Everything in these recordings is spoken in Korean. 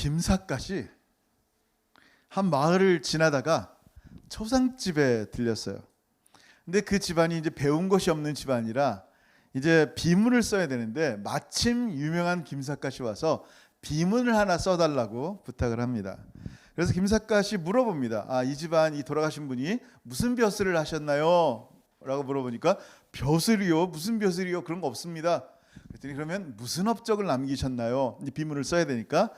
김삿갓이 한 마을을 지나다가 초상집에 들렸어요. 근데 그 집안이 이제 배운 것이 없는 집안이라 이제 비문을 써야 되는데 마침 유명한 김삿갓이 와서 비문을 하나 써달라고 부탁을 합니다. 그래서 김삿갓이 물어봅니다. 이 집안 이 돌아가신 분이 무슨 벼슬을 하셨나요? 라고 물어보니까 벼슬이요? 무슨 벼슬이요? 그런 거 없습니다. 그랬더니 그러면 무슨 업적을 남기셨나요? 이제 비문을 써야 되니까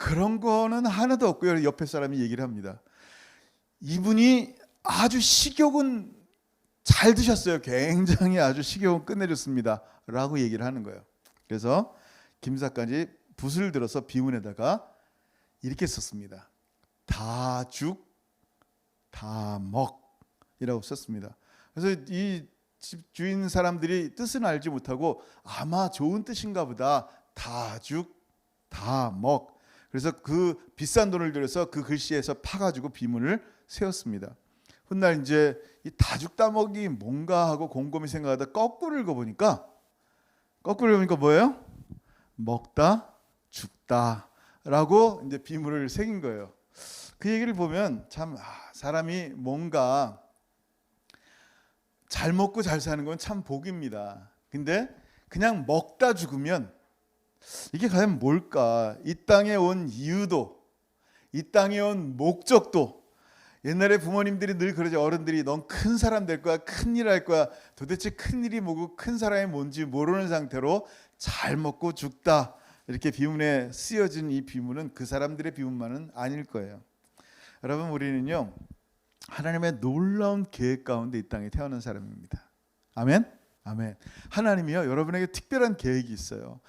그런 거는 하나도 없고요. 옆에 사람이 얘기를 합니다. 이분이 아주 식욕은 잘 드셨어요. 굉장히 아주 식욕은 끝내줬습니다. 라고 얘기를 하는 거예요. 그래서 김삿갓이 붓을 들어서 비문에다가 이렇게 썼습니다. 다 죽, 다 먹이라고 썼습니다. 그래서 이 집 주인 사람들이 뜻은 알지 못하고 아마 좋은 뜻인가 보다. 다 죽, 다 먹. 그래서 그 비싼 돈을 들여서 그 글씨에서 파가지고 비문을 세웠습니다. 훗날 이제 이 다죽다먹이 뭔가 하고 곰곰이 생각하다 거꾸로 읽어보니까 뭐예요? 먹다 죽다라고 이제 비문을 새긴 거예요. 그 얘기를 보면 참 사람이 뭔가 잘 먹고 잘 사는 건 참 복입니다. 근데 그냥 먹다 죽으면 이게 과연 뭘까? 이 땅에 온 이유도, 이 땅에 온 목적도, 옛날에 부모님들이 늘 그러죠. 어른들이 넌 큰 사람 될 거야, 큰 일 할 거야. 도대체 큰 일이 뭐고 큰 사람이 뭔지 모르는 상태로 잘 먹고 죽다. 이렇게 비문에 쓰여진 이 비문은 그 사람들의 비문만은 아닐 거예요. 여러분, 우리는요 하나님의 놀라운 계획 가운데 이 땅에 태어난 사람입니다. 아멘? 아멘. 하나님이요 여러분에게 특별한 계획이 있어요.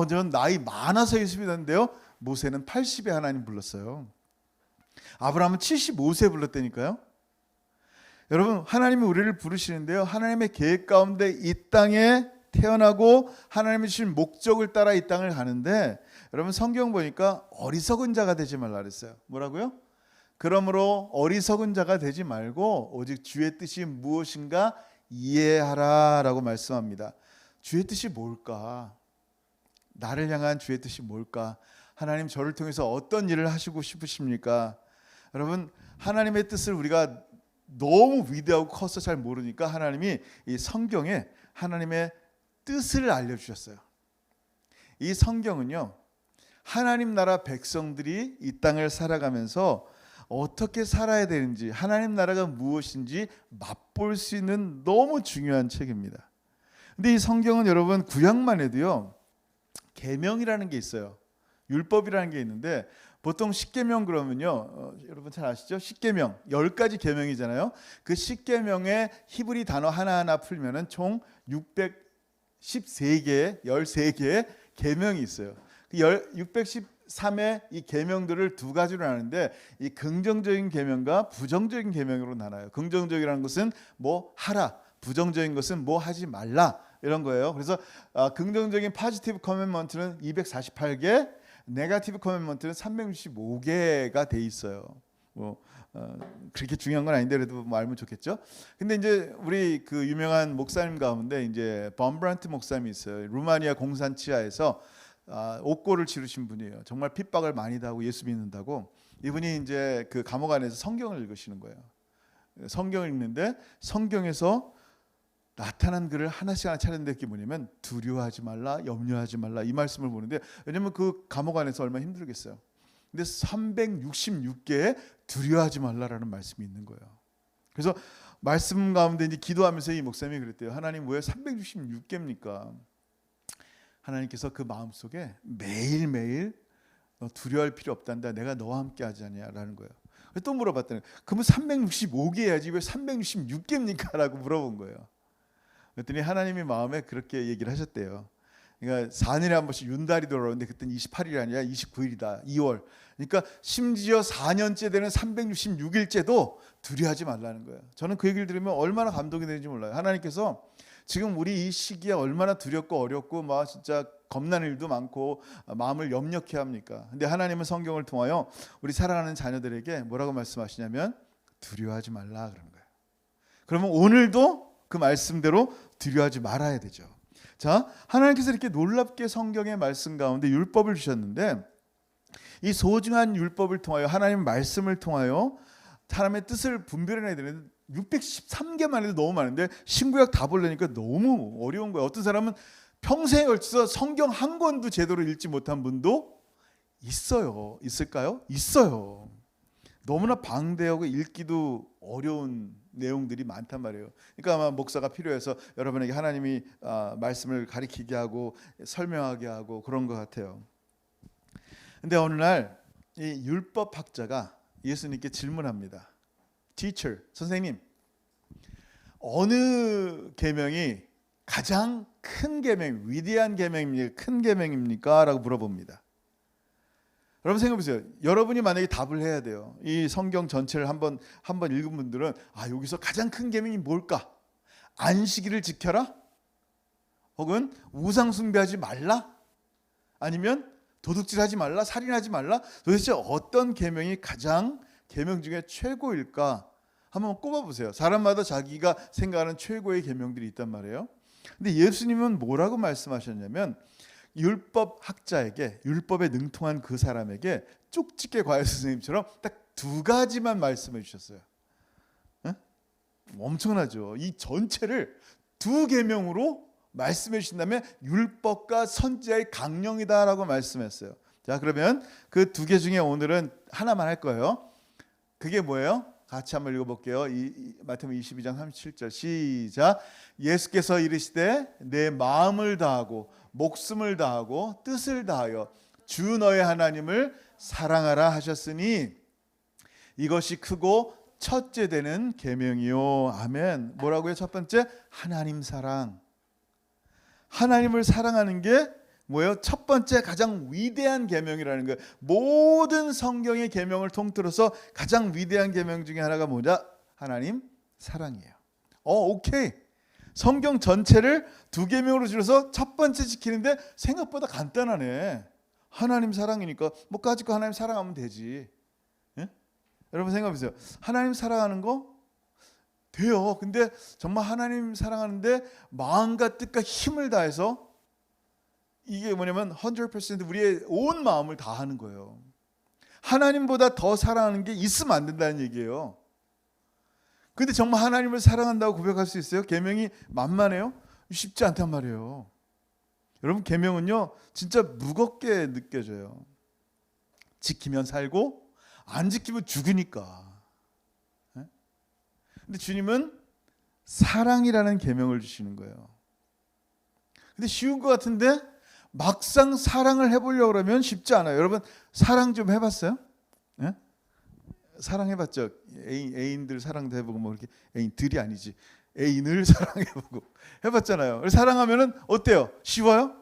저는 나이 많아서 예수 믿었는데요. 모세는 80에 하나님 불렀어요. 아브라함은 75세 불렀다니까요. 여러분, 하나님이 우리를 부르시는데요, 하나님의 계획 가운데 이 땅에 태어나고 하나님이 주신 목적을 따라 이 땅을 가는데, 여러분 성경 보니까 어리석은 자가 되지 말라 그랬어요. 뭐라고요? 그러므로 어리석은 자가 되지 말고 오직 주의 뜻이 무엇인가 이해하라 라고 말씀합니다. 주의 뜻이 뭘까? 나를 향한 주의 뜻이 뭘까? 하나님 저를 통해서 어떤 일을 하시고 싶으십니까? 여러분, 하나님의 뜻을 우리가 너무 위대하고 커서 잘 모르니까 하나님이 이 성경에 하나님의 뜻을 알려주셨어요. 이 성경은요, 하나님 나라 백성들이 이 땅을 살아가면서 어떻게 살아야 되는지, 하나님 나라가 무엇인지 맛볼 수 있는 너무 중요한 책입니다. 근데 이 성경은 여러분 구약만 해도요, 계명이라는 게 있어요. 율법이라는 게 있는데 보통 십계명 그러면요, 여러분 잘 아시죠? 십계명 10가지 계명이잖아요. 그 십계명의 히브리 단어 하나하나 풀면은 총 613개, 13개의 계명이 있어요. 613의 이 계명들을 두 가지로 나누는데, 이 긍정적인 계명과 부정적인 계명으로 나눠요. 긍정적이라는 것은 뭐 하라, 부정적인 것은 뭐 하지 말라, 이런 거예요. 그래서 긍정적인 포지티브 커맨먼트는 248개, 네거티브 커맨먼트는 365개가 돼 있어요. 그렇게 중요한 건 아닌데 그래도 뭐 알면 좋겠죠. 근데 이제 우리 그 유명한 목사님 가운데 이제 범브란트 목사님이 있어요. 루마니아 공산 치하에서 옥고를 치르신 분이에요. 정말 핍박을 많이 당하고 예수 믿는다고. 이분이 이제 그 감옥 안에서 성경을 읽으시는 거예요. 성경을 읽는데 성경에서 나타난 글을 하나씩 하나 찾는데 그게 뭐냐면 두려워하지 말라, 염려하지 말라, 이 말씀을 보는데, 왜냐면 그 감옥 안에서 얼마나 힘들겠어요. 근데 366개의 두려워하지 말라라는 말씀이 있는 거예요. 그래서 말씀 가운데 이제 기도하면서 이 목사님이 그랬대요. 하나님 왜 366개입니까? 하나님께서 그 마음속에 매일매일 너 두려워할 필요 없단다, 내가 너와 함께 하자냐라는 거예요. 또 물어봤더니 그러면 365개 해야지 왜 366개입니까? 라고 물어본 거예요. 그랬더니 하나님이 마음에 그렇게 얘기를 하셨대요. 그러니까 4년에 한 번씩 윤달이 돌아오는데 그때는 28일이 아니라 29일이다, 2월. 그러니까 심지어 4년째 되는 366일째도 두려워하지 말라는 거예요. 저는 그 얘기를 들으면 얼마나 감동이 되는지 몰라요. 하나님께서 지금 우리 이 시기에 얼마나 두렵고 어렵고 막 진짜 겁나는 일도 많고 마음을 염려케 합니까? 근데 하나님은 성경을 통하여 우리 사랑하는 자녀들에게 뭐라고 말씀하시냐면 두려워하지 말라 그러는 거예요. 그러면 오늘도 그 말씀대로 두려워하지 말아야 되죠. 자, 하나님께서 이렇게 놀랍게 성경의 말씀 가운데 율법을 주셨는데, 이 소중한 율법을 통하여 하나님의 말씀을 통하여 하나님의 뜻을 분별해내야 되는데 613개만 해도 너무 많은데 신구약 다 보려니까 너무 어려운 거예요. 어떤 사람은 평생에 걸쳐서 성경 한 권도 제대로 읽지 못한 분도 있어요. 있을까요? 있어요. 너무나 방대하고 읽기도 어려운 내용들이 많단 말이에요. 그러니까 아마 목사가 필요해서 여러분에게 하나님이 말씀을 가리키게 하고 설명하게 하고 그런 것 같아요. 근데 어느 날 이 율법 학자가 예수님께 질문합니다. Teacher, 선생님, 어느 계명이 가장 큰 계명, 위대한 계명입니까? 큰 계명입니까? 라고 물어봅니다. 여러분 생각해 보세요. 여러분이 만약에 답을 해야 돼요. 이 성경 전체를 한번 읽은 분들은 여기서 가장 큰 계명이 뭘까? 안식일을 지켜라? 혹은 우상 숭배하지 말라? 아니면 도둑질하지 말라? 살인하지 말라? 도대체 어떤 계명이 가장 계명 중에 최고일까? 한번 꼽아보세요. 사람마다 자기가 생각하는 최고의 계명들이 있단 말이에요. 근데 예수님은 뭐라고 말씀하셨냐면 율법 학자에게, 율법에 능통한 그 사람에게 쪽집게 과외 선생님처럼 딱 두 가지만 말씀해 주셨어요. 에? 엄청나죠. 이 전체를 두 계명으로 말씀해 주신다면 율법과 선지자의 강령이다라고 말씀했어요. 자, 그러면 그 두 개 중에 오늘은 하나만 할 거예요. 그게 뭐예요? 같이 한번 읽어볼게요. 마태복음 22장 37절 시작. 예수께서 이르시되 내 마음을 다하고 목숨을 다하고 뜻을 다하여 주 너의 하나님을 사랑하라 하셨으니 이것이 크고 첫째 되는 계명이요. 아멘. 뭐라고요? 첫 번째, 하나님 사랑. 하나님을 사랑하는 게 뭐예요? 첫 번째 가장 위대한 계명이라는 거예요. 모든 성경의 계명을 통틀어서 가장 위대한 계명 중에 하나가 뭐냐? 하나님 사랑이에요. 오케이. 성경 전체를 두 계명으로 줄여서 첫 번째 지키는데 생각보다 간단하네. 하나님 사랑이니까 뭐 까짓 거 하나님 사랑하면 되지. 예? 여러분 생각해 보세요. 하나님 사랑하는 거 돼요. 근데 정말 하나님 사랑하는데 마음과 뜻과 힘을 다해서 이게 뭐냐면 100% 우리의 온 마음을 다하는 거예요. 하나님보다 더 사랑하는 게 있으면 안 된다는 얘기예요. 근데 정말 하나님을 사랑한다고 고백할 수 있어요? 계명이 만만해요? 쉽지 않단 말이에요. 여러분 계명은요 진짜 무겁게 느껴져요. 지키면 살고 안 지키면 죽으니까. 근데 주님은 사랑이라는 계명을 주시는 거예요. 근데 쉬운 것 같은데 막상 사랑을 해보려고 그러면 쉽지 않아요. 여러분 사랑 좀 해봤어요? 네? 사랑해봤죠? 애인들 사랑도 해보고 뭐 이렇게 애인들이 아니지 애인을 사랑해보고 해봤잖아요. 사랑하면은 어때요? 쉬워요?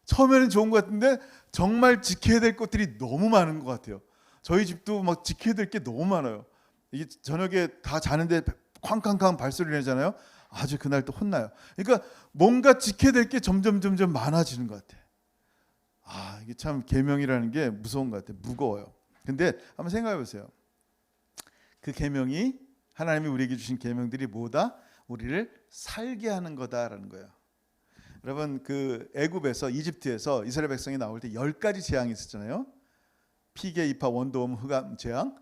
처음에는 좋은 것 같은데 정말 지켜야 될 것들이 너무 많은 것 같아요. 저희 집도 막 지켜야 될 게 너무 많아요. 이게 저녁에 다 자는데 쾅쾅쾅 발소리 내잖아요. 아주 그날 또 혼나요. 그러니까 뭔가 지켜야 될 게 점점 많아지는 것 같아. 이게 참 계명이라는 게 무서운 것 같아. 무거워요. 근데 한번 생각해 보세요. 그 계명이 하나님이 우리에게 주신 계명들이 뭐다? 우리를 살게 하는 거다라는 거예요. 여러분 그 애굽에서 이집트에서 이스라엘 백성이 나올 때 10가지 재앙이 있었잖아요. 피계, 이파, 원도움, 흑암 재앙,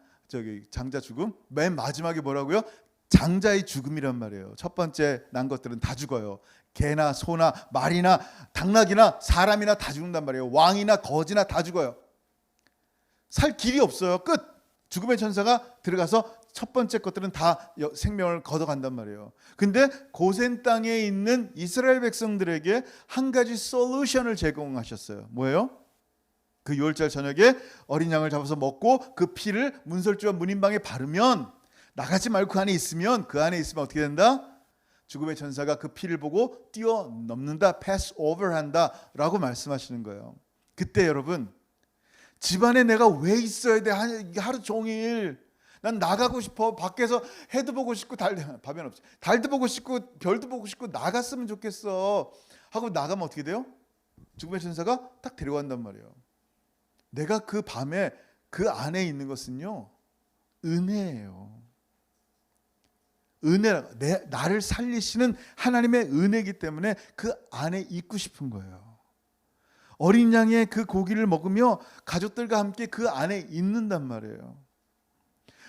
장자 죽음. 맨 마지막에 뭐라고요? 장자의 죽음이란 말이에요. 첫 번째 난 것들은 다 죽어요. 개나 소나 말이나 당나귀나 사람이나 다 죽는단 말이에요. 왕이나 거지나 다 죽어요. 살 길이 없어요. 끝. 죽음의 천사가 들어가서 첫 번째 것들은 다 생명을 걷어간단 말이에요. 근데 고센 땅에 있는 이스라엘 백성들에게 한 가지 솔루션을 제공하셨어요. 뭐예요? 그 6월절 저녁에 어린 양을 잡아서 먹고 그 피를 문설주와 문인방에 바르면 나가지 말고 그 안에 있으면 어떻게 된다? 죽음의 천사가 그 피를 보고 뛰어넘는다, pass over 한다 라고 말씀하시는 거예요. 그때 여러분 집안에 내가 왜 있어야 돼? 하루 종일 난 나가고 싶어. 밖에서 해도 보고 싶고 밥은 없지. 달도 보고 싶고 별도 보고 싶고 나갔으면 좋겠어 하고 나가면 어떻게 돼요? 죽음의 천사가 딱 데려간단 말이에요. 내가 그 밤에 그 안에 있는 것은요 은혜예요. 나를 살리시는 하나님의 은혜이기 때문에 그 안에 있고 싶은 거예요. 어린 양의 그 고기를 먹으며 가족들과 함께 그 안에 있는단 말이에요.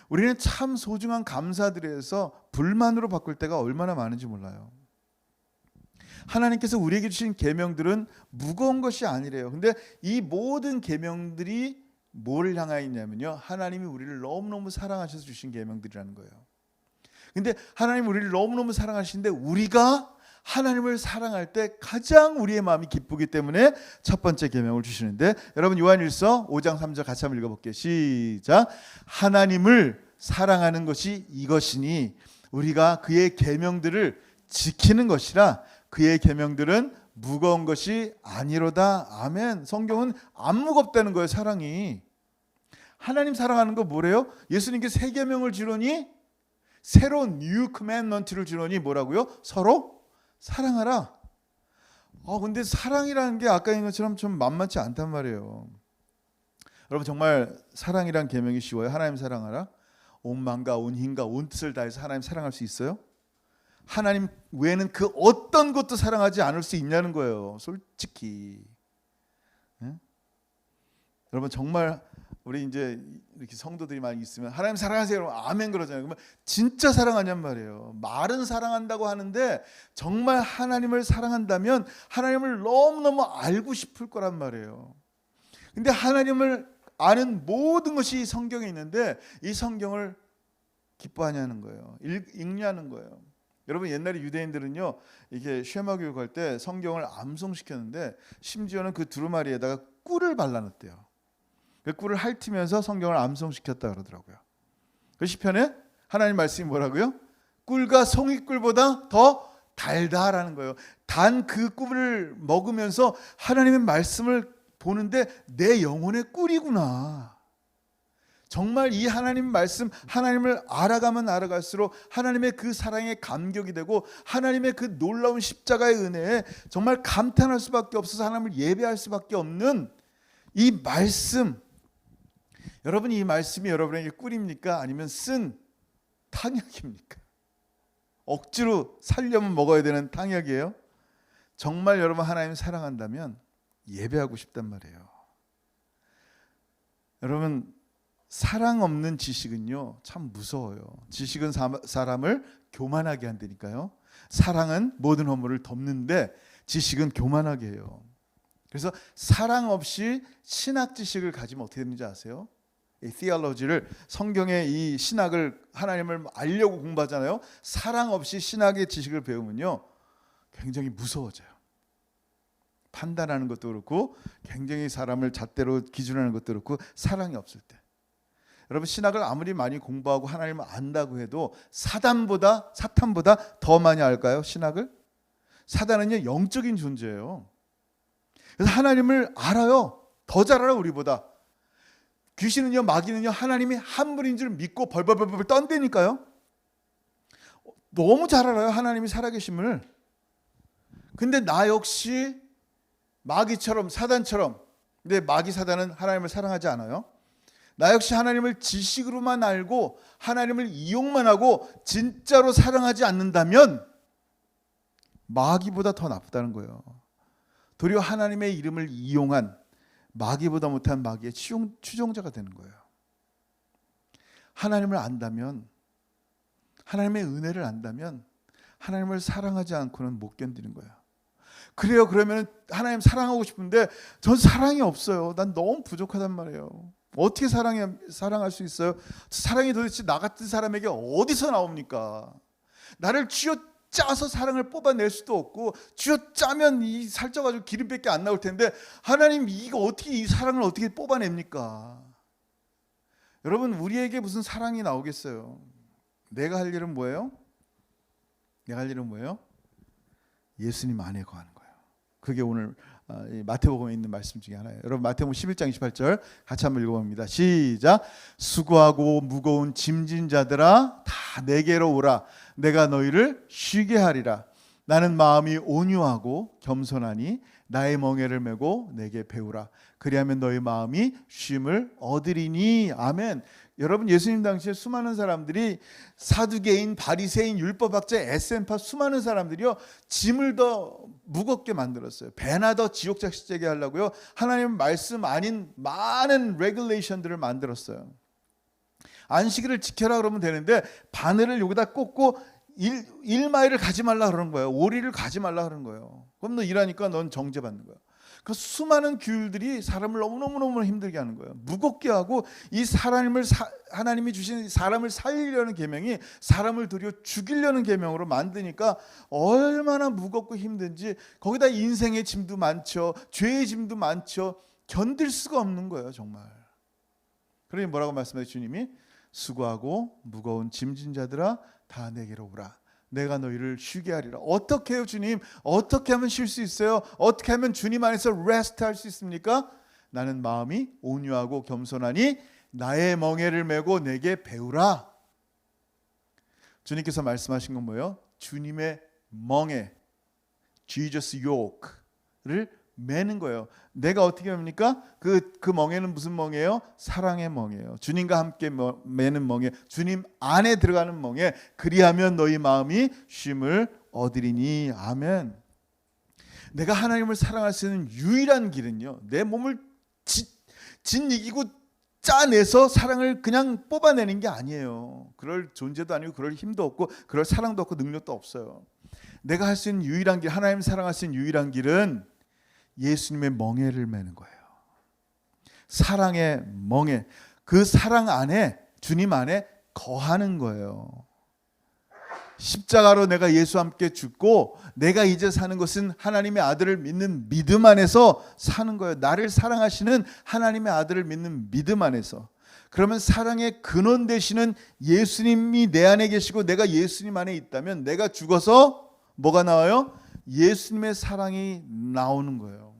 우리는 참 소중한 감사들에서 불만으로 바꿀 때가 얼마나 많은지 몰라요. 하나님께서 우리에게 주신 계명들은 무거운 것이 아니래요. 근데 이 모든 계명들이 뭐를 향하여 있냐면요, 하나님이 우리를 너무너무 사랑하셔서 주신 계명들이라는 거예요. 근데 하나님 우리를 너무너무 사랑하시는데 우리가 하나님을 사랑할 때 가장 우리의 마음이 기쁘기 때문에 첫 번째 계명을 주시는데, 여러분 요한일서 5장 3절 같이 한번 읽어볼게요. 시작. 하나님을 사랑하는 것이 이것이니 우리가 그의 계명들을 지키는 것이라. 그의 계명들은 무거운 것이 아니로다. 아멘. 성경은 안 무겁다는 거예요. 사랑이. 하나님 사랑하는 거 뭐래요? 예수님께 새 계명을 주노니, 새로운 뉴 커맨먼트를 주노니 뭐라고요? 서로 사랑하라. 근데 사랑이라는 게 아까 얘기한 것처럼 좀 만만치 않단 말이에요. 여러분 정말 사랑이란 계명이 쉬워요? 하나님 사랑하라. 온 마음과 온 힘과 온 뜻을 다해서 하나님 사랑할 수 있어요? 하나님 외에는 그 어떤 것도 사랑하지 않을 수 있냐는 거예요. 솔직히. 네? 여러분 정말 우리 이제 이렇게 성도들이 많이 있으면 하나님 사랑하세요 여러분 아멘 그러잖아요. 그러면 진짜 사랑하냔 말이에요. 말은 사랑한다고 하는데 정말 하나님을 사랑한다면 하나님을 너무너무 알고 싶을 거란 말이에요. 근데 하나님을 아는 모든 것이 성경에 있는데 이 성경을 기뻐하냐는 거예요. 읽냐는 거예요. 여러분 옛날에 유대인들은요, 이게 쉐마 교육할 때 성경을 암송시켰는데 심지어는 그 두루마리에다가 꿀을 발라놨대요. 그 꿀을 핥으면서 성경을 암송시켰다 그러더라고요. 그 시편에 하나님 말씀이 뭐라고요? 꿀과 송이꿀보다 더 달다라는 거예요. 단 그 꿀을 먹으면서 하나님의 말씀을 보는데 내 영혼의 꿀이구나. 정말 이 하나님 말씀, 하나님을 알아가면 알아갈수록 하나님의 그 사랑에 감격이 되고 하나님의 그 놀라운 십자가의 은혜에 정말 감탄할 수밖에 없어서 하나님을 예배할 수밖에 없는 이 말씀. 여러분 이 말씀이 여러분에게 꿀입니까? 아니면 쓴 탕약입니까? 억지로 살려면 먹어야 되는 탕약이에요? 정말 여러분 하나님 사랑한다면 예배하고 싶단 말이에요. 여러분 사랑 없는 지식은요 참 무서워요. 지식은 사람을 교만하게 한다니까요. 사랑은 모든 허물을 덮는데 지식은 교만하게 해요. 그래서 사랑 없이 신학 지식을 가지면 어떻게 되는지 아세요? 이 theology를, 성경의 이 신학을 하나님을 알려고 공부하잖아요. 사랑 없이 신학의 지식을 배우면요 굉장히 무서워져요. 판단하는 것도 그렇고 굉장히 사람을 잣대로 기준하는 것도 그렇고 사랑이 없을 때. 여러분 신학을 아무리 많이 공부하고 하나님을 안다고 해도 사탄보다 더 많이 알까요? 신학을? 사단은요 영적인 존재예요. 그래서 하나님을 알아요. 더 잘 알아요 우리보다. 귀신은요 마귀는요 하나님이 한 분인 줄 믿고 벌벌벌벌 떤다니까요. 너무 잘 알아요 하나님이 살아계심을. 근데 나 역시 마귀처럼 사단처럼, 근데 마귀 사단은 하나님을 사랑하지 않아요. 나 역시 하나님을 지식으로만 알고 하나님을 이용만 하고 진짜로 사랑하지 않는다면 마귀보다 더 나쁘다는 거예요. 도리어 하나님의 이름을 이용한 마귀보다 못한 마귀의 추종자가 되는 거예요. 하나님을 안다면, 하나님의 은혜를 안다면 하나님을 사랑하지 않고는 못 견디는 거예요. 그래요. 그러면 하나님 사랑하고 싶은데 전 사랑이 없어요. 난 너무 부족하단 말이에요. 어떻게 사랑할 수 있어요? 사랑이 도대체 나 같은 사람에게 어디서 나옵니까? 나를 쥐어 짜서 사랑을 뽑아낼 수도 없고, 쥐어 짜면 이 살쪄가지고 기름밖에 안 나올 텐데 하나님 이거 어떻게 이 사랑을 어떻게 뽑아냅니까? 여러분 우리에게 무슨 사랑이 나오겠어요? 내가 할 일은 뭐예요? 내가 할 일은 뭐예요? 예수님 안에 거하는 거예요. 그게 오늘 마태복음에 있는 말씀 중에 하나예요. 여러분 마태복음 11장 28절 같이 한번 읽어봅니다. 시작. 수고하고 무거운 짐진 자들아 다 내게로 오라. 내가 너희를 쉬게 하리라. 나는 마음이 온유하고 겸손하니 나의 멍에를 메고 내게 배우라. 그리하면 너희 마음이 쉼을 얻으리니. 아멘. 여러분, 예수님 당시에 수많은 사람들이 사두개인, 바리새인, 율법학자, SM파 수많은 사람들이요 짐을 더 무겁게 만들었어요. 배나 더 지옥 자식되게 하려고요 하나님 말씀 아닌 많은 레귤레이션들을 만들었어요. 안식일을 지켜라 그러면 되는데 바늘을 여기다 꽂고 1마일을 가지 말라 그러는 거예요. 5리를 가지 말라 그러는 거예요. 그럼 너 일하니까 넌 정죄받는 거예요. 그 수많은 규율들이 사람을 너무너무 힘들게 하는 거예요. 무겁게 하고 이 하나님이 주신 사람을 살리려는 계명이 사람을 도리어 죽이려는 계명으로 만드니까 얼마나 무겁고 힘든지, 거기다 인생의 짐도 많죠. 죄의 짐도 많죠. 견딜 수가 없는 거예요, 정말. 그러니 뭐라고 말씀하세요, 주님이? 수고하고 무거운 짐진 자들아 다 내게로 오라. 내가 너희를 쉬게 하리라. 어떻게 해요, 주님? 어떻게 하면 쉴 수 있어요? 어떻게 하면 주님 안에서 레스트 할 수 있습니까? 나는 마음이 온유하고 겸손하니 나의 멍에를 메고 내게 배우라. 주님께서 말씀하신 건 뭐예요? 주님의 멍에, Jesus yoke를 매는 거예요. 내가 어떻게 합니까? 그 멍에는 무슨 멍이에요? 사랑의 멍이에요. 주님과 함께 매는 멍에, 주님 안에 들어가는 멍에. 그리하면 너희 마음이 쉼을 얻으리니. 아멘. 내가 하나님을 사랑할 수 있는 유일한 길은요, 내 몸을 짓이기고 짜내서 사랑을 그냥 뽑아내는 게 아니에요. 그럴 존재도 아니고 그럴 힘도 없고 그럴 사랑도 없고 능력도 없어요. 내가 할 수 있는 유일한 길, 하나님 사랑할 수 있는 유일한 길은 예수님의 멍에를 매는 거예요. 사랑의 멍에, 그 사랑 안에, 주님 안에 거하는 거예요. 십자가로 내가 예수와 함께 죽고 내가 이제 사는 것은 하나님의 아들을 믿는 믿음 안에서 사는 거예요. 나를 사랑하시는 하나님의 아들을 믿는 믿음 안에서. 그러면 사랑의 근원 되시는 예수님이 내 안에 계시고 내가 예수님 안에 있다면 내가 죽어서 뭐가 나와요? 예수님의 사랑이 나오는 거예요.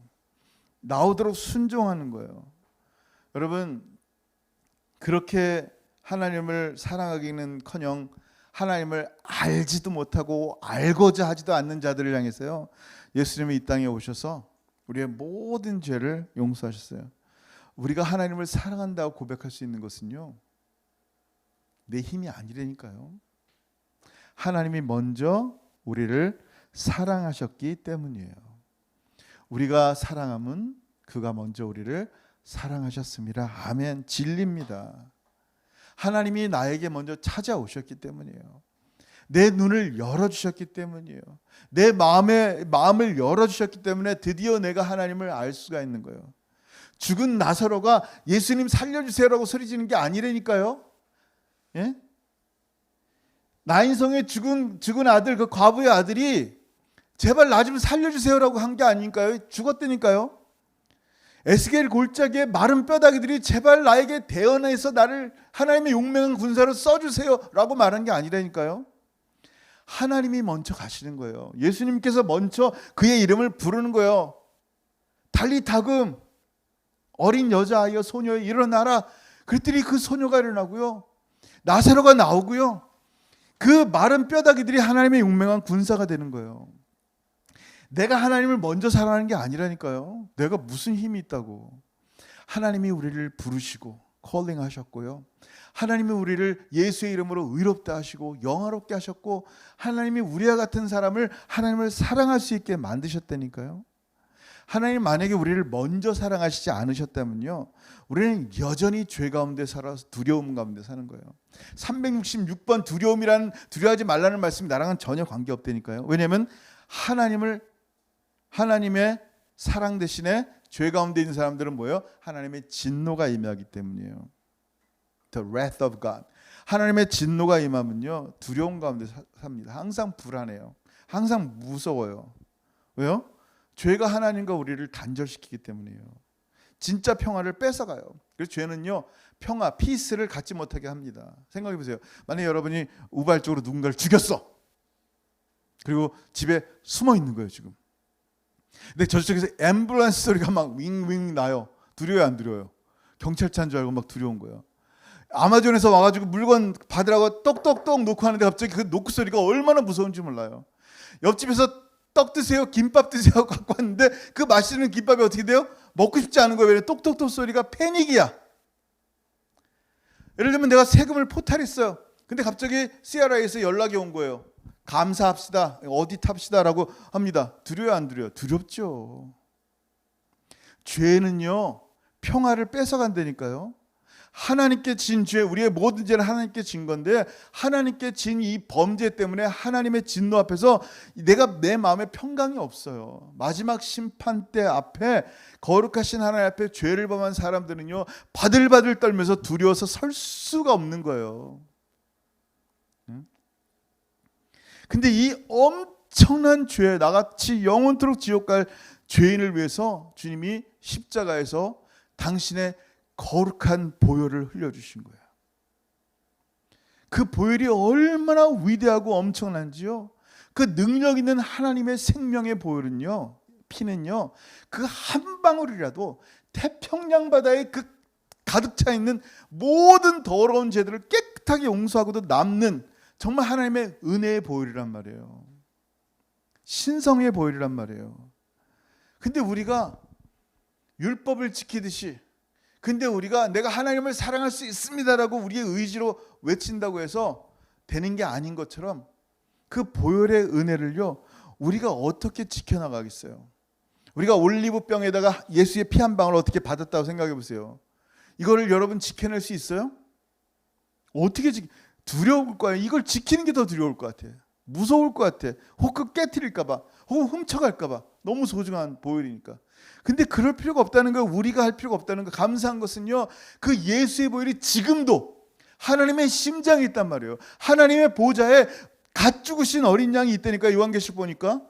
나오도록 순종하는 거예요. 여러분, 그렇게 하나님을 사랑하기는커녕 하나님을 알지도 못하고 알고자 하지도 않는 자들을 향해서요, 예수님이 이 땅에 오셔서 우리의 모든 죄를 용서하셨어요. 우리가 하나님을 사랑한다고 고백할 수 있는 것은요, 내 힘이 아니라니까요. 하나님이 먼저 우리를 사랑하셨기 때문이에요. 우리가 사랑함은 그가 먼저 우리를 사랑하셨습니다. 아멘. 진리입니다. 하나님이 나에게 먼저 찾아오셨기 때문이에요. 내 눈을 열어주셨기 때문이에요. 내 마음을 열어주셨기 때문에 드디어 내가 하나님을 알 수가 있는 거예요. 죽은 나사로가 예수님 살려주세요라고 소리지는 게 아니라니까요. 예? 나인성의 죽은 아들, 그 과부의 아들이 제발 나 좀 살려주세요라고 한 게 아닐까요? 죽었다니까요. 에스겔 골짜기에 마른 뼈다귀들이 제발 나에게 대언해서 나를 하나님의 용맹한 군사로 써주세요라고 말한 게 아니라니까요. 하나님이 먼저 가시는 거예요. 예수님께서 먼저 그의 이름을 부르는 거예요. 달리다금, 어린 여자아이여 소녀여 일어나라. 그랬더니 그 소녀가 일어나고요, 나사로가 나오고요, 그 마른 뼈다귀들이 하나님의 용맹한 군사가 되는 거예요. 내가 하나님을 먼저 사랑하는 게 아니라니까요. 내가 무슨 힘이 있다고. 하나님이 우리를 부르시고 콜링 하셨고요, 하나님이 우리를 예수의 이름으로 의롭다 하시고 영화롭게 하셨고, 하나님이 우리와 같은 사람을 하나님을 사랑할 수 있게 만드셨다니까요. 하나님 만약에 우리를 먼저 사랑하시지 않으셨다면요, 우리는 여전히 죄 가운데 살아서 두려움 가운데 사는 거예요. 366번 두려워하지 말라는 말씀이 나랑은 전혀 관계없다니까요. 왜냐하면 하나님의 사랑 대신에 죄 가운데 있는 사람들은 뭐예요? 하나님의 진노가 임하기 때문이에요. The wrath of God. 하나님의 진노가 임하면요, 두려움 가운데 삽니다. 항상 불안해요. 항상 무서워요. 왜요? 죄가 하나님과 우리를 단절시키기 때문이에요. 진짜 평화를 뺏어가요. 그래서 죄는요, 평화, 피스를 갖지 못하게 합니다. 생각해 보세요. 만약에 여러분이 우발적으로 누군가를 죽였어. 그리고 집에 숨어 있는 거예요, 지금. 근데 저쪽에서 앰뷸런스 소리가 막 윙윙 나요. 두려워요, 안 두려워요? 경찰차인 줄 알고 막 두려운 거예요. 아마존에서 와가지고 물건 받으라고 똑똑똑 놓고 하는데 갑자기 그 노크 소리가 얼마나 무서운지 몰라요. 옆집에서 떡 드세요, 김밥 드세요 하고 갖고 왔는데 그 맛있는 김밥이 어떻게 돼요? 먹고 싶지 않은 거예요. 왜? 똑똑똑 소리가 패닉이야. 예를 들면 내가 세금을 포탈했어요. 근데 갑자기 CRI에서 연락이 온 거예요. 감사합시다. 어디 탑시다라고 합니다. 두려워요, 안 두려워요? 두렵죠. 죄는요, 평화를 뺏어간다니까요. 하나님께 진 죄, 우리의 모든 죄는 하나님께 진 건데 하나님께 진 이 범죄 때문에 하나님의 진노 앞에서 내가 내 마음에 평강이 없어요. 마지막 심판 때 앞에 거룩하신 하나님 앞에 죄를 범한 사람들은요, 바들바들 떨면서 두려워서 설 수가 없는 거예요. 근데 이 엄청난 죄, 나같이 영원토록 지옥 갈 죄인을 위해서 주님이 십자가에서 당신의 거룩한 보혈을 흘려주신 거예요. 그 보혈이 얼마나 위대하고 엄청난지요. 그 능력 있는 하나님의 생명의 보혈은요, 피는요, 그 한 방울이라도 태평양 바다에 그 가득 차 있는 모든 더러운 죄들을 깨끗하게 용서하고도 남는 정말 하나님의 은혜의 보혈이란 말이에요. 신성의 보혈이란 말이에요. 근데 우리가 율법을 지키듯이, 근데 우리가 내가 하나님을 사랑할 수 있습니다라고 우리의 의지로 외친다고 해서 되는 게 아닌 것처럼 그 보혈의 은혜를요, 우리가 어떻게 지켜나가겠어요? 우리가 올리브병에다가 예수의 피 한 방울 어떻게 받았다고 생각해 보세요. 이거를 여러분 지켜낼 수 있어요? 어떻게 두려울 거예요. 이걸 지키는 게 더 두려울 것 같아요. 무서울 것 같아. 혹 깨트릴까 봐, 혹 훔쳐갈까 봐. 너무 소중한 보혈이니까. 근데 그럴 필요가 없다는 거, 우리가 할 필요가 없다는 거. 감사한 것은요, 그 예수의 보혈이 지금도 하나님의 심장이 있단 말이에요. 하나님의 보좌에 갓 죽으신 어린 양이 있다니까. 요한계시록 보니까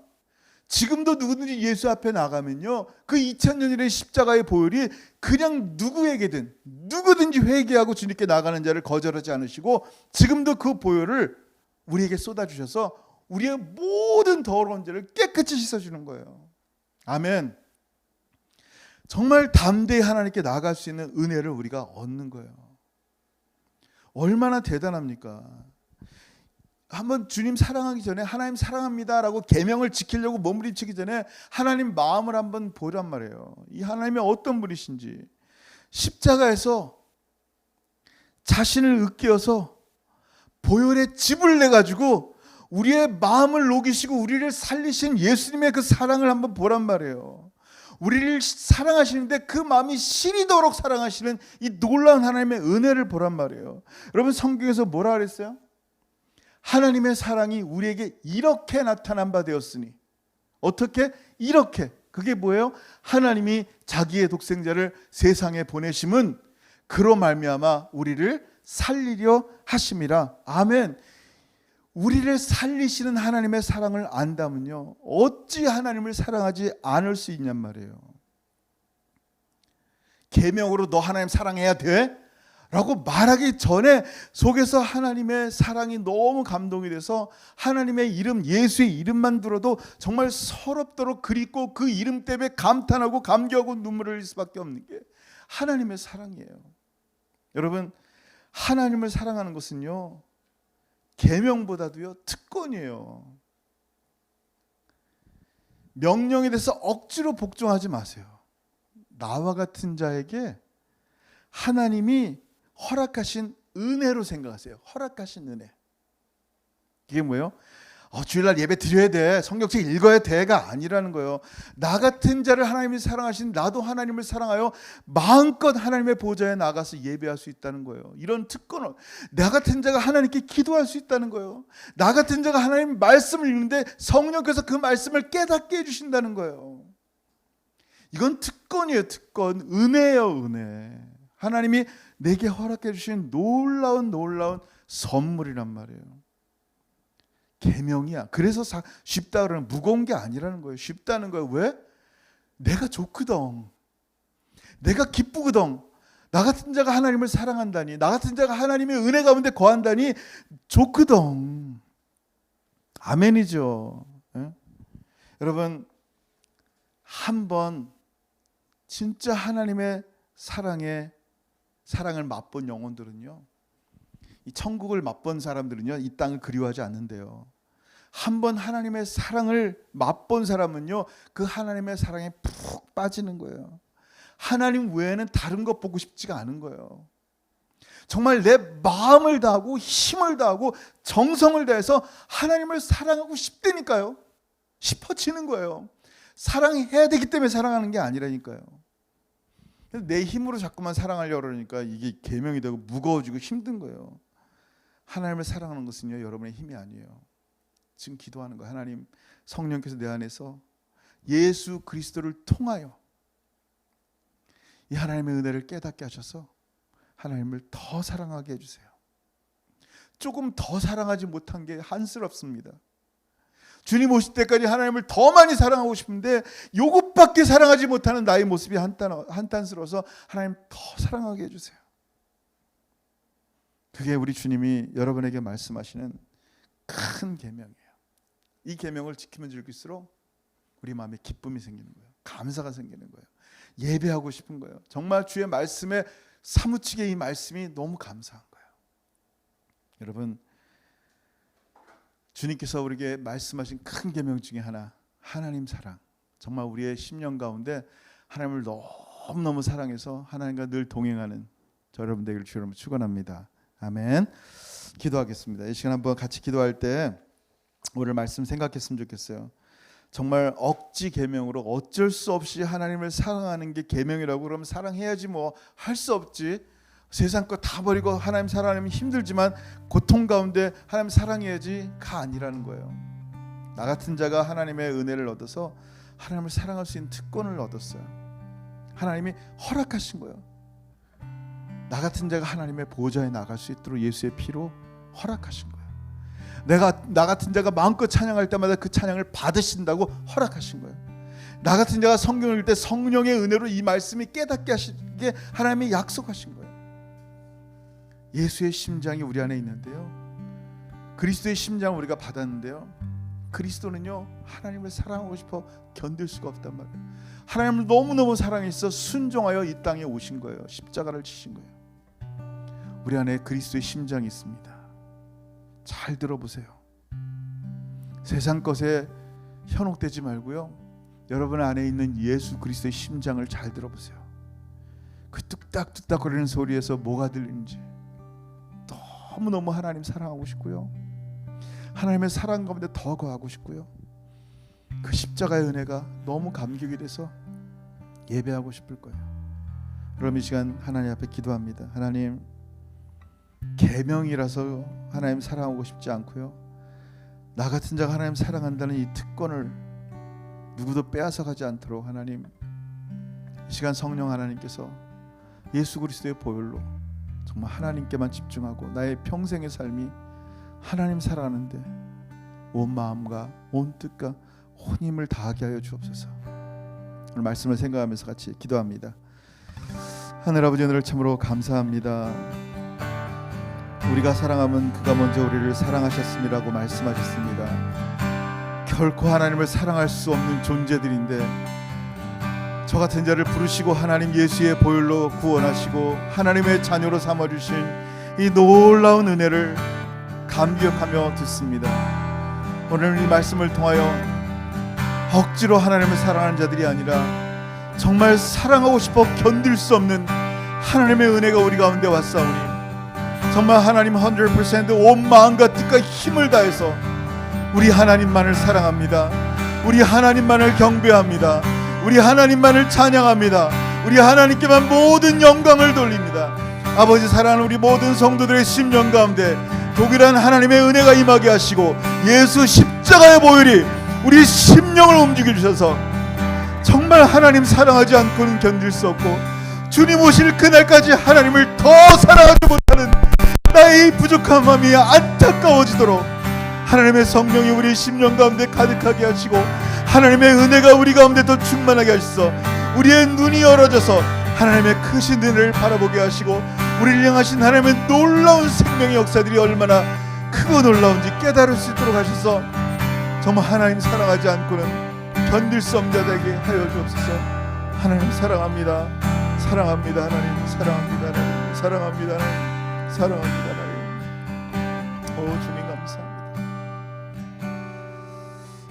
지금도 누구든지 예수 앞에 나가면요, 그 2000년이라는 십자가의 보혈이 그냥 누구든지 회개하고 주님께 나가는 자를 거절하지 않으시고 지금도 그 보혈을 우리에게 쏟아주셔서 우리의 모든 더러운 죄를 깨끗이 씻어주는 거예요. 아멘. 정말 담대히 하나님께 나아갈 수 있는 은혜를 우리가 얻는 거예요. 얼마나 대단합니까? 한번 주님 사랑하기 전에 하나님 사랑합니다라고 계명을 지키려고 몸부림치기 전에 하나님 마음을 한번 보란 말이에요. 이 하나님이 어떤 분이신지. 십자가에서 자신을 으깨어서 보혈의 즙을 내가지고 우리의 마음을 녹이시고 우리를 살리신 예수님의 그 사랑을 한번 보란 말이에요. 우리를 사랑하시는데 그 마음이 시리도록 사랑하시는 이 놀라운 하나님의 은혜를 보란 말이에요. 여러분, 성경에서 뭐라 그랬어요? 하나님의 사랑이 우리에게 이렇게 나타난 바 되었으니. 어떻게? 이렇게. 그게 뭐예요? 하나님이 자기의 독생자를 세상에 보내심은 그로 말미암아 우리를 살리려 하심이라. 아멘. 우리를 살리시는 하나님의 사랑을 안다면요, 어찌 하나님을 사랑하지 않을 수 있냔 말이에요. 계명으로 너 하나님 사랑해야 돼? 라고 말하기 전에 속에서 하나님의 사랑이 너무 감동이 돼서 하나님의 이름, 예수의 이름만 들어도 정말 서럽도록 그립고 그 이름 때문에 감탄하고 감격하고 눈물을 흘릴 수밖에 없는 게 하나님의 사랑이에요. 여러분, 하나님을 사랑하는 것은요, 계명보다도요 특권이에요. 명령에 대해서 억지로 복종하지 마세요. 나와 같은 자에게 하나님이 허락하신 은혜로 생각하세요. 허락하신 은혜. 이게 뭐예요? 주일날 예배 드려야 돼, 성경책 읽어야 돼가 아니라는 거예요. 나 같은 자를 하나님이 사랑하신 나도 하나님을 사랑하여 마음껏 하나님의 보좌에 나가서 예배할 수 있다는 거예요. 이런 특권을, 나 같은 자가 하나님께 기도할 수 있다는 거예요. 나 같은 자가 하나님 말씀을 읽는데 성령께서 그 말씀을 깨닫게 해주신다는 거예요. 이건 특권이에요. 특권. 은혜예요. 은혜. 하나님이 내게 허락해 주신 놀라운 선물이란 말이에요. 계명이야. 그래서 쉽다 그러는, 무거운 게 아니라는 거예요. 쉽다는 거예요. 왜? 내가 좋거든. 내가 기쁘거든. 나 같은 자가 하나님을 사랑한다니, 나 같은 자가 하나님의 은혜 가운데 거한다니 좋거든. 아멘이죠. 예? 여러분, 한번 진짜 하나님의 사랑을 맛본 영혼들은요, 이 천국을 맛본 사람들은요, 이 땅을 그리워하지 않는데요. 한번 하나님의 사랑을 맛본 사람은요, 그 하나님의 사랑에 푹 빠지는 거예요. 하나님 외에는 다른 것 보고 싶지가 않은 거예요. 정말 내 마음을 다하고 힘을 다하고 정성을 다해서 하나님을 사랑하고 싶다니까요. 싶어지는 거예요. 사랑해야 되기 때문에 사랑하는 게 아니라니까요. 내 힘으로 자꾸만 사랑하려고 그러니까 이게 계명이 되고 무거워지고 힘든 거예요. 하나님을 사랑하는 것은요, 여러분의 힘이 아니에요. 지금 기도하는 거예요. 하나님, 성령께서 내 안에서 예수 그리스도를 통하여 이 하나님의 은혜를 깨닫게 하셔서 하나님을 더 사랑하게 해주세요. 조금 더 사랑하지 못한 게 한스럽습니다. 주님 오실 때까지 하나님을 더 많이 사랑하고 싶은데 요것밖에 사랑하지 못하는 나의 모습이 한탄스러워서 하나님 더 사랑하게 해주세요. 그게 우리 주님이 여러분에게 말씀하시는 큰 계명이에요. 이 계명을 지키면 지킬수록 우리 마음에 기쁨이 생기는 거예요. 감사가 생기는 거예요. 예배하고 싶은 거예요. 정말 주의 말씀에 사무치게 이 말씀이 너무 감사한 거예요. 여러분, 주님께서 우리에게 말씀하신 큰 계명 중에 하나, 하나님 사랑. 정말 우리의 심령 가운데 하나님을 너무너무 사랑해서 하나님과 늘 동행하는 저 여러분 되기를 주여 축원합니다. 아멘. 기도하겠습니다. 이 시간 한번 같이 기도할 때 오늘 말씀 생각했으면 좋겠어요. 정말 억지 계명으로 어쩔 수 없이 하나님을 사랑하는 게 계명이라고 그러면 사랑해야지 뭐 할 수 없지. 세상 거 다 버리고 하나님 사랑하면 힘들지만 고통 가운데 하나님 사랑해야지가 아니라는 거예요. 나 같은 자가 하나님의 은혜를 얻어서 하나님을 사랑할 수 있는 특권을 얻었어요. 하나님이 허락하신 거예요. 나 같은 자가 하나님의 보좌에 나갈 수 있도록 예수의 피로 허락하신 거예요. 나 같은 자가 마음껏 찬양할 때마다 그 찬양을 받으신다고 허락하신 거예요. 나 같은 자가 성경을 읽을 때 성령의 은혜로 이 말씀이 깨닫게 하시게 하나님이 약속하신 거예요. 예수의 심장이 우리 안에 있는데요, 그리스도의 심장을 우리가 받았는데요, 그리스도는요 하나님을 사랑하고 싶어 견딜 수가 없단 말이에요. 하나님을 너무너무 사랑해서 순종하여 이 땅에 오신 거예요. 십자가를 지신 거예요. 우리 안에 그리스도의 심장이 있습니다. 잘 들어보세요. 세상 것에 현혹되지 말고요, 여러분 안에 있는 예수 그리스도의 심장을 잘 들어보세요. 그 뚝딱뚝딱 거리는 소리에서 뭐가 들리는지. 너무너무 하나님 사랑하고 싶고요, 하나님의 사랑 가운데 더 거하고 싶고요, 그 십자가의 은혜가 너무 감격이 돼서 예배하고 싶을 거예요. 그럼 이 시간 하나님 앞에 기도합니다. 하나님, 계명이라서 하나님 사랑하고 싶지 않고요, 나 같은 자가 하나님 사랑한다는 이 특권을 누구도 빼앗아 가지 않도록 하나님, 이 시간 성령 하나님께서 예수 그리스도의 보혈로 정말 하나님께만 집중하고 나의 평생의 삶이 하나님 사랑하는데 온 마음과 온 뜻과 온 힘을 다하게 하여 주옵소서. 오늘 말씀을 생각하면서 같이 기도합니다. 하늘 아버지, 오늘 참으로 감사합니다. 우리가 사랑하면 그가 먼저 우리를 사랑하셨음이라고 말씀하셨습니다. 결코 하나님을 사랑할 수 없는 존재들인데 저 같은 자를 부르시고 하나님 예수의 보혈로 구원하시고 하나님의 자녀로 삼아주신 이 놀라운 은혜를 감격하며 듣습니다. 오늘 이 말씀을 통하여 억지로 하나님을 사랑하는 자들이 아니라 정말 사랑하고 싶어 견딜 수 없는 하나님의 은혜가 우리 가운데 왔사오니 정말 하나님 100% 온 마음과 뜻과 힘을 다해서 우리 하나님만을 사랑합니다. 우리 하나님만을 경배합니다. 우리 하나님만을 찬양합니다. 우리 하나님께만 모든 영광을 돌립니다. 아버지, 사랑하는 우리 모든 성도들의 심령 가운데 독일한 하나님의 은혜가 임하게 하시고 예수 십자가의 보혈이 우리 심령을 움직여 주셔서 정말 하나님 사랑하지 않고는 견딜 수 없고 주님 오실 그날까지 하나님을 더 사랑하지 못하는 나의 부족한 마음이 안타까워지도록 하나님의 성령이 우리 심령 가운데 가득하게 하시고 하나님의 은혜가 우리 가운데 더 충만하게 하셔서 우리의 눈이 열어져서 하나님의 크신 은혜를 바라보게 하시고 우리를 향하신 하나님의 놀라운 생명의 역사들이 얼마나 크고 놀라운지 깨달을 수 있도록 하셔서 정말 하나님 사랑하지 않고는 견딜 수 없는 자들에게 하여 주옵소서. 하나님 사랑합니다. 사랑합니다. 하나님 사랑합니다. 하나님 사랑합니다. 하나님 사랑합니다. 하나님. 오 주님 감사합니다.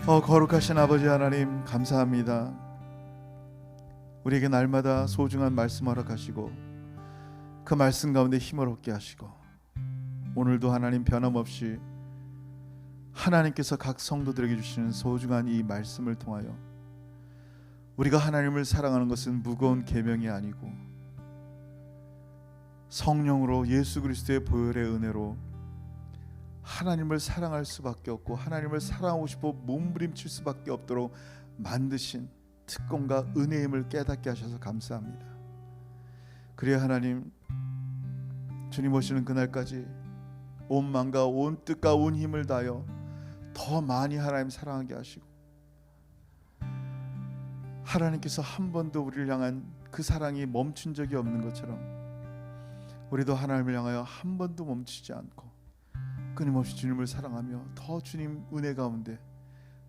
거룩하신 아버지 하나님 감사합니다. 우리에게 날마다 소중한 말씀 허락하시고 그 말씀 가운데 힘을 얻게 하시고 오늘도 하나님 변함없이 하나님께서 각 성도들에게 주시는 소중한 이 말씀을 통하여 우리가 하나님을 사랑하는 것은 무거운 계명이 아니고 성령으로 예수 그리스도의 보혈의 은혜로 하나님을 사랑할 수밖에 없고 하나님을 사랑하고 싶어 몸부림칠 수밖에 없도록 만드신 특권과 은혜임을 깨닫게 하셔서 감사합니다. 그래야 하나님 주님 오시는 그날까지 온 마음과 온 뜻과 온 힘을 다하여 더 많이 하나님 사랑하게 하시고 하나님께서 한 번도 우리를 향한 그 사랑이 멈춘 적이 없는 것처럼 우리도 하나님을 향하여 한 번도 멈추지 않고 끊임없이 주님을 사랑하며 더 주님 은혜 가운데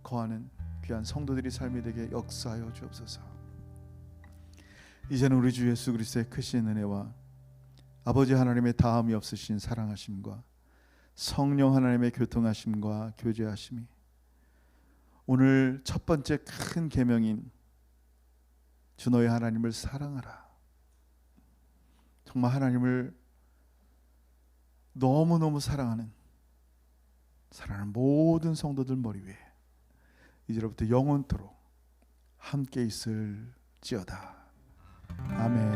거하는 귀한 성도들이 삶이 되게 역사하여 주옵소서. 이제는 우리 주 예수 그리스도의 크신 은혜와 아버지 하나님의 다함이 없으신 사랑하심과 성령 하나님의 교통하심과 교제하심이 오늘 첫 번째 큰 계명인 주 너의 하나님을 사랑하라, 정말 하나님을 너무너무 사랑하는 모든 성도들 머리 위에 이제로부터 영원토록 함께 있을지어다. 아멘.